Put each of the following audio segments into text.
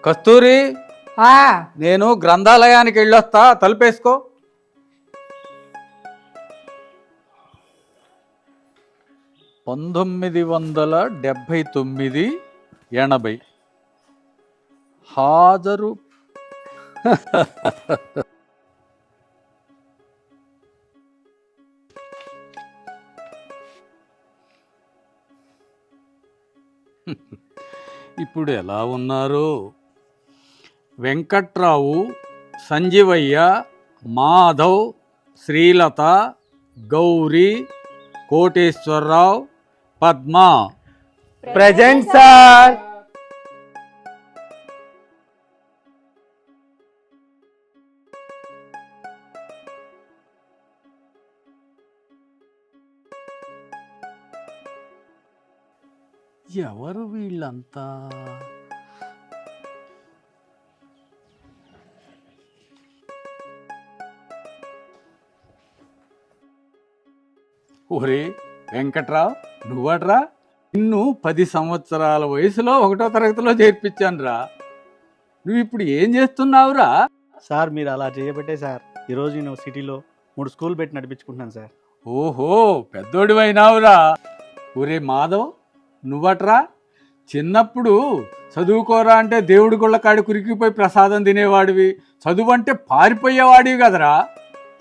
కస్తూరి, ఆ, నేను గ్రంథాలయానికి వెళ్ళొస్తా, తలుపేసుకో. 1979-80 హాజరు. ఇప్పుడు ఎలా ఉన్నారు? వెంకట్రావు, సంజీవయ్య, మాధవ్, శ్రీలత, గౌరీ, కోటేశ్వరరావు, పద్మ. Present sir. ఎవరు వీళ్ళంతా? ఒరే వెంకట్రావు, నువ్వట్రా? నిన్ను 10 సంవత్సరాల వయసులో 1వ తరగతిలో చేర్పించానురా. నువ్వు ఇప్పుడు ఏం చేస్తున్నావురా? సార్ మీరు అలా చేయబట్టే సార్ ఈరోజు నేను సిటీలో 3 స్కూల్ పెట్టి నడిపించుకుంటున్నాను సార్. ఓహో, పెద్దోడివైనావురా. ఒరే మాధవ్, నువ్వట్రా? చిన్నప్పుడు చదువుకోరా అంటే దేవుడి గుళ్ళ కాడి కురికిపోయి ప్రసాదం తినేవాడివి, చదువు అంటే పారిపోయేవాడివి కదరా.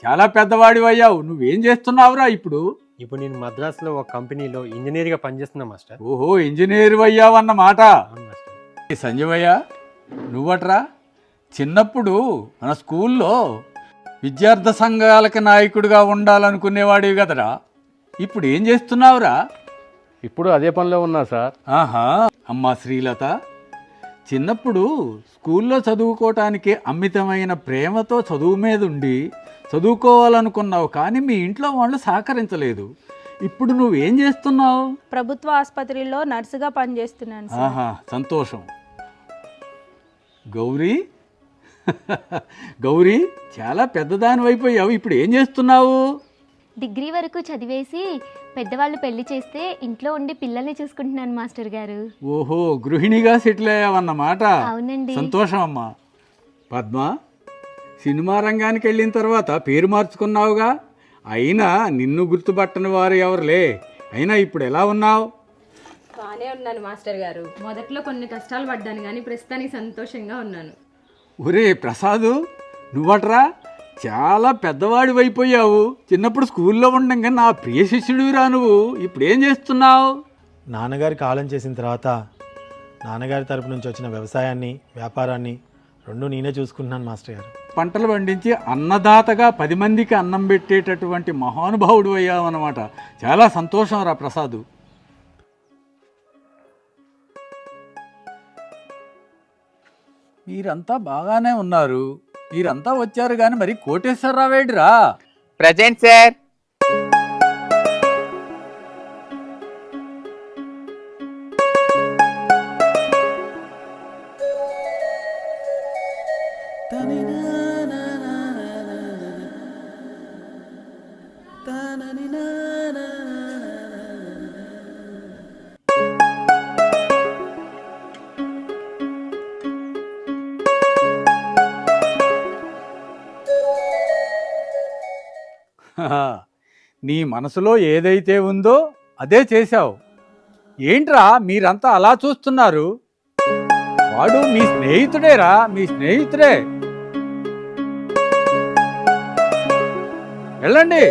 చాలా పెద్దవాడివి అయ్యావు. నువ్వేం చేస్తున్నావురా ఇప్పుడు? ఇప్పుడు నేను మద్రాసులో ఒక కంపెనీలో ఇంజనీర్గా పనిచేస్తున్నా మాస్టర్. ఓహో, ఇంజనీర్ అయ్యావన్నమాట. అవును మాస్టర్. సంజీవయ్య, నువ్వట్రా? చిన్నప్పుడు మన స్కూల్లో విద్యార్థి సంఘాలకి నాయకుడిగా ఉండాలనుకునేవాడివి కదరా. ఇప్పుడు ఏం చేస్తున్నావురా? ఇప్పుడు అదే పనిలో ఉన్నా సార్. ఆహా. అమ్మా శ్రీలత, చిన్నప్పుడు స్కూల్లో చదువుకోవటానికి అమితమైన ప్రేమతో చదువు మీద ఉండి చదువుకోవాలనుకున్నావు, కానీ మీ ఇంట్లో వాళ్ళు సహకరించలేదు. ఇప్పుడు నువ్వేం చేస్తున్నావు? ప్రభుత్వ ఆసుపత్రిలో నర్సుగా పనిచేస్తున్నాను సార్. ఆహా, సంతోషం. గౌరీ, గౌరీ, చాలా పెద్దదాని అయిపోయావు. ఇప్పుడు ఏం చేస్తున్నావు? డిగ్రీ వరకు చదివేసి పెద్దవాళ్ళు పెళ్లి చేస్తే ఇంట్లో ఉండి పిల్లల్ని చూసుకుంటున్నాను మాస్టర్ గారు. ఓహో, గృహిణిగా సెటిల్ అయ్యావన్నమాట. అవునండి. సంతోషం అమ్మా. పద్మ, సినిమా రంగానికి వెళ్ళిన తర్వాత పేరు మార్చుకున్నావుగా. అయినా నిన్ను గుర్తుపట్టని వారు ఎవరులే. అయినా ఇప్పుడు ఎలా ఉన్నావు? బాగానే ఉన్నాను మాస్టర్ గారు. మొదట్లో కొన్ని కష్టాలు పడ్డాను కానీ ప్రస్తుతానికి సంతోషంగా ఉన్నాను. ఒరే ప్రసాదు, నువ్వట్రా? చాలా పెద్దవాడి అయిపోయావు. చిన్నప్పుడు స్కూల్లో ఉండగా నా ప్రియ శిష్యుడివిరా నువ్వు. ఇప్పుడు ఏం చేస్తున్నావు? నాన్నగారి కాలం చేసిన తర్వాత నాన్నగారి తరపు నుంచి వచ్చిన వ్యవసాయాన్ని వ్యాపారాన్ని 2 నేనే చూసుకుంటున్నాను మాస్టర్ గారు. పంటలు పండించి అన్నదాతగా 10 మందికి అన్నం పెట్టేటటువంటి మహానుభావుడు అయ్యావన్నమాట. చాలా సంతోషం రా ప్రసాదు. మీరంతా బాగానే ఉన్నారు. మీరంతా వచ్చారు కానీ మరి కోటేశ్వరరావేడిరా? Present sir. నీ మనసులో ఏదైతే ఉందో అదే చేశావు. ఏంట్రా మీరంతా అలా చూస్తున్నారు? వాడు మీ స్నేహితుడేరా, మీ స్నేహితుడే. వెళ్ళండి.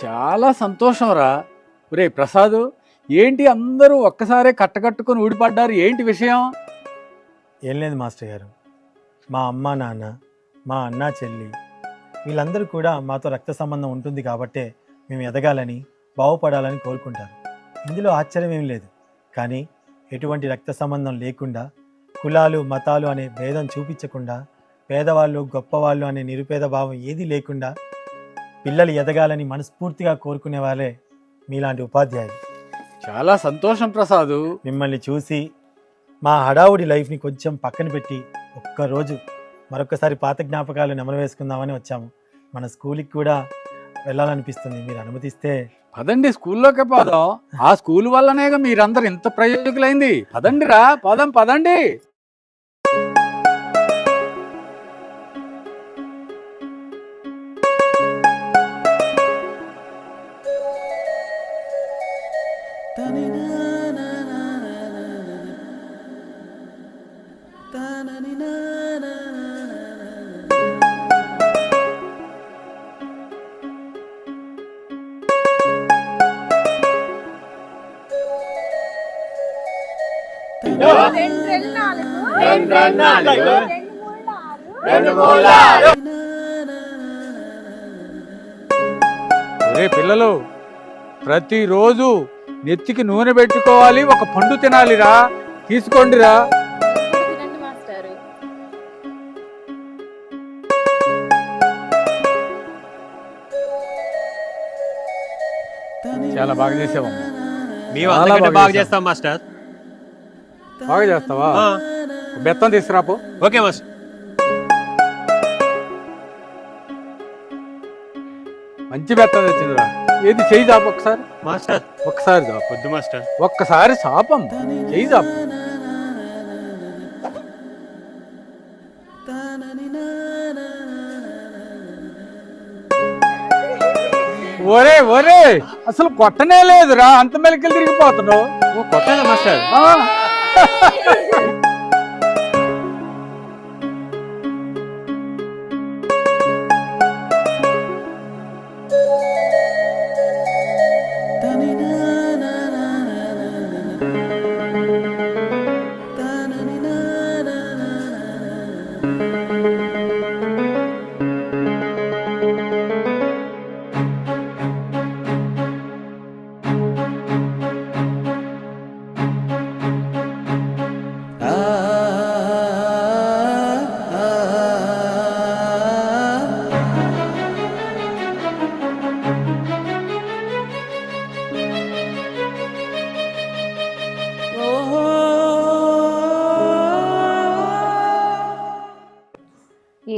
చాలా సంతోషం రా. ఒరే ప్రసాదు, ఏంటి అందరూ ఒక్కసారే కట్టకట్టుకుని ఊడిపడ్డారు? ఏంటి విషయం? ఏం లేదు మాస్టర్ గారు, మా అమ్మ నాన్న, మా అన్న చెల్లి వీళ్ళందరూ కూడా మాతో రక్త సంబంధం ఉంటుంది కాబట్టే మేము ఎదగాలని బాగుపడాలని కోరుకుంటారు. ఇందులో ఆశ్చర్యం ఏం లేదు. కానీ ఎటువంటి రక్త సంబంధం లేకుండా, కులాలు మతాలు అనే భేదం చూపించకుండా, పేదవాళ్ళు గొప్పవాళ్ళు అనే నిరుపేద భావం ఏదీ లేకుండా పిల్లలు ఎదగాలని మనస్ఫూర్తిగా కోరుకునే వాళ్ళే మీలాంటి ఉపాధ్యాయులు. చాలా సంతోషం ప్రసాదు. మిమ్మల్ని చూసి మా హడావుడి లైఫ్ని కొంచెం పక్కన పెట్టి ఒక్కరోజు మరొకసారి పాత జ్ఞాపకాలు నెమరు వేసుకుందామని వచ్చాము. మన స్కూల్కి కూడా వెళ్ళాలనిపిస్తుంది. మీరు అనుమతిస్తే పదండి, స్కూల్లోకే పోదాం. ఆ స్కూల్ వల్లనేగా మీరందరు ఇంత ప్రయోజకులైంది. పదండిరా, పదండి. ఒరే పిల్లలు, ప్రతిరోజు నెత్తికి నూనె పెట్టుకోవాలి, ఒక పండు తినాలిరా. తీసుకోండిరా. తినండి మాస్టారు. చాలా బాగా చేసావమ్మా. మేము చాలా అంతకంటే బాగా బాగా చేశాం. చేస్తాం మాస్టర్. బాగా చేస్తావా? ఆ, బెత్తం తీసుకురాపో. Okay master. మంచి బెత్తం తెచ్చిందిరా. ఏది చెయ్యి చాపు ఒకసారి. మాస్టర్ ఒక్కసారి చాపు. వద్దు మాస్టర్. ఒక్కసారి చాపం, చెయ్యి చాపు. ఒరే అసలు కొట్టనే లేదురా, అంత మెలికలు తిరిగిపోతున్నావు. ఓ, కొట్టాలా మాస్టర్? ఆ.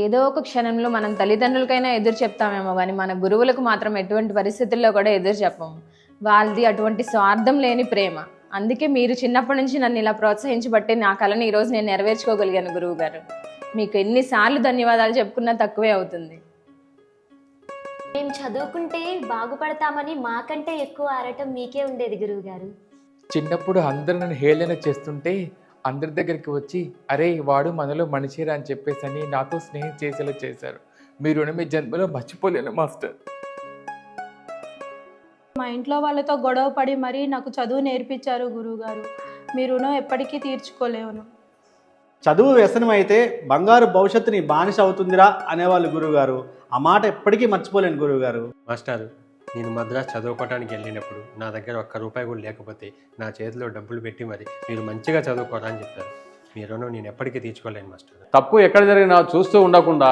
ఏదో ఒక క్షణంలో మనం తల్లిదండ్రులకైనా ఎదురు చెప్తామేమో కానీ మన గురువులకు మాత్రం ఎటువంటి పరిస్థితుల్లో కూడా ఎదురు చెప్పము. వాళ్ళది అటువంటి స్వార్థం లేని ప్రేమ. అందుకే మీరు చిన్నప్పటి నుంచి నన్ను ఇలా ప్రోత్సహించబట్టే నా కళను ఈరోజు నేను నెరవేర్చుకోగలిగాను గురువు గారు. మీకు ఎన్నిసార్లు ధన్యవాదాలు చెప్పుకున్నా తక్కువే అవుతుంది. మేము చదువుకుంటే బాగుపడతామని మాకంటే ఎక్కువ ఆరాటం మీకే ఉండేది గురువుగారు. చిన్నప్పుడు అందరూ నన్ను హేళన చేస్తుంటే అందరి దగ్గరికి వచ్చి అరే వాడు మనలో మనిషిరా అని చెప్పేసి అని నాతో స్నేహం చేసేలా చేశారు. మీరు మీ జన్మలో మర్చిపోలేను మాస్టర్. మా ఇంట్లో వాళ్ళతో గొడవ పడి మరీ నాకు చదువు నేర్పించారు గురువుగారు. మీ రుణం ఎప్పటికీ తీర్చుకోలేను. చదువు వ్యసనం అయితే బంగారు భవిష్యత్తుని బానిస అవుతుందిరా అనేవాళ్ళు గురువుగారు. ఆ మాట ఎప్పటికీ మర్చిపోలేను గురువుగారు. మాస్టర్, నేను మద్రాసు చదువుకోవడానికి వెళ్ళినప్పుడు నా దగ్గర ఒక్క రూపాయి కూడా లేకపోతే నా చేతిలో డబ్బులు పెట్టి మరి మీరు మంచిగా చదువుకోరా అని చెప్పారు. మీ రుణం నేను ఎప్పటికీ తీర్చుకోలేను మాస్టర్. తప్పు ఎక్కడ జరిగినా చూస్తూ ఉండకుండా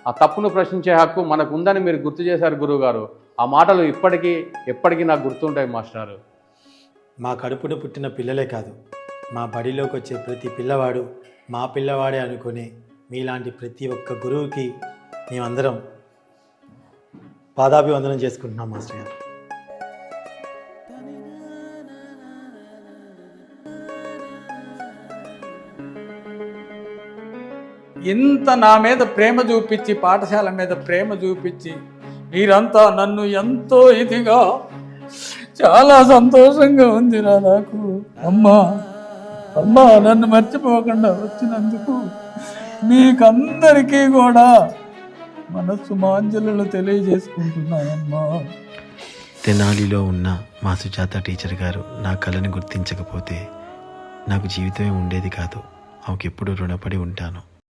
ఆ తప్పును ప్రశ్నించే హక్కు మనకు ఉందని మీరు గుర్తు చేశారు గురువుగారు. ఆ మాటలు ఎప్పటికీ నాకు గుర్తుంటాయి మాస్టారు. మా కడుపున పుట్టిన పిల్లలే కాదు, మా బడిలోకి వచ్చే ప్రతి పిల్లవాడు మా పిల్లవాడే అనుకునే మీలాంటి ప్రతి ఒక్క గురువుకి మేమందరం పాదాభివందనం చేసుకుంటున్నాం మాస్టర్ గారు. ఇంత నా మీద ప్రేమ చూపించి, పాఠశాల మీద ప్రేమ చూపించి మీరంతా నన్ను ఎంతో ఇదిగా, చాలా సంతోషంగా ఉందిరా నాకు. అమ్మా నన్ను మర్చిపోకుండా వచ్చినందుకు మీకందరికీ కూడా మనస్సు మాంజలు తెలియజేసుకుంటున్నానమ్మా. తెనాలిలో ఉన్న మా సుజాత టీచర్ గారు నా కళను గుర్తించకపోతే నాకు జీవితమే ఉండేది కాదు. ఆమెకు ఎప్పుడు రుణపడి ఉంటాను.